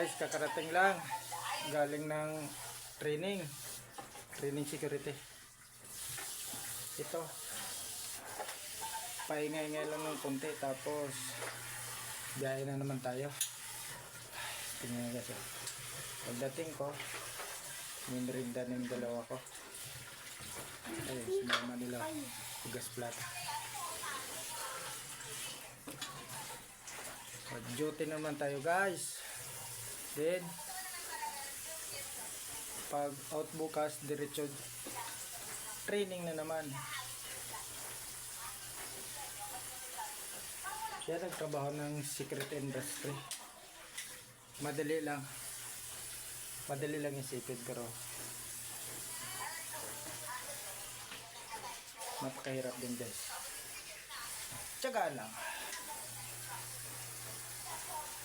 Guys, kakarating lang. Galing ng training. Training security. Ito. Paingay-ingay lang ng konti. Tapos, biyahe na naman tayo. Tingnan guys. Pagdating ko, minrinda ng dalawa ko. Ayun, sinama nila. Ugas plata. Duty naman tayo guys. Then pag out bukas diretso training na naman. Siya nagtrabaho ng secret industry. Madali lang isipin, pero napakahirap din guys. Tiyagaan lang.